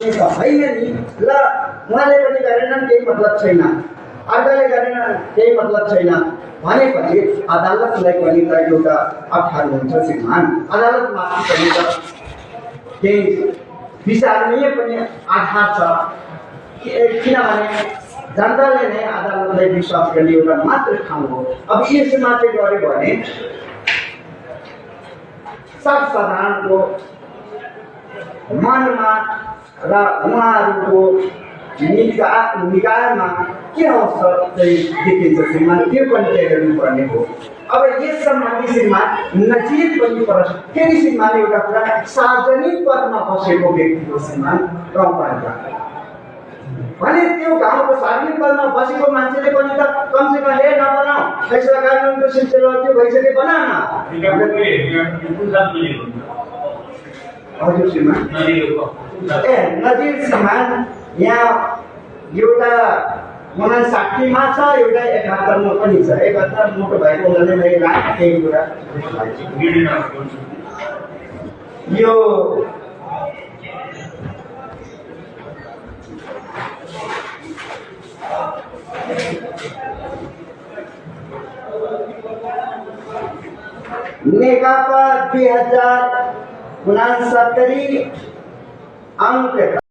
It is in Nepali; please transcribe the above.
होइन नि ल उहाँले पनि गरेनन् केही मतलब छैन, अर्काले गरेन केही मतलब छैन भनेपछि अदालतलाई पनि त एउटा अप्ठ्यारो हुन्छ श्रीमान। अदालतमाथि पनि त केही विचारणीय पनि आधार छ, किनभने जनताले नै अदालतलाई विश्वास गर्ने एउटा मात्र ठाउँ हो। अब यसमा चाहिँ गऱ्यो भने सर्वसाधारणको मनमा र उहाँहरूको निकायमा के अवस्था चाहिँ देखिन्छ श्रीमान, त्यो पनि त्यहाँ हेर्नुपर्ने हो। अब यस सम्बन्धी श्रीमान नजिक पनि पर्छ, फेरि श्रीमान एउटा कुरा सार्वजनिक पदमा बसेको व्यक्ति हो श्रीमान गाउँपालिका भने त्यो गाउँको सार्वजनिक पदमा बसेको मान्छेले पनि त कमसेकम हे नबनाऊ फैसला कानुनको सिलसिला त्यो भइसके बना न। हजुर श्रीमान, नजिर श्रीमान यहाँ एउटा 59 मा छ, एउटा 71 मा पनि छ। 71 मोटो भएको हुनाले मैले राखेँ त्यही कुरा। यो नेकपा 2069 अंक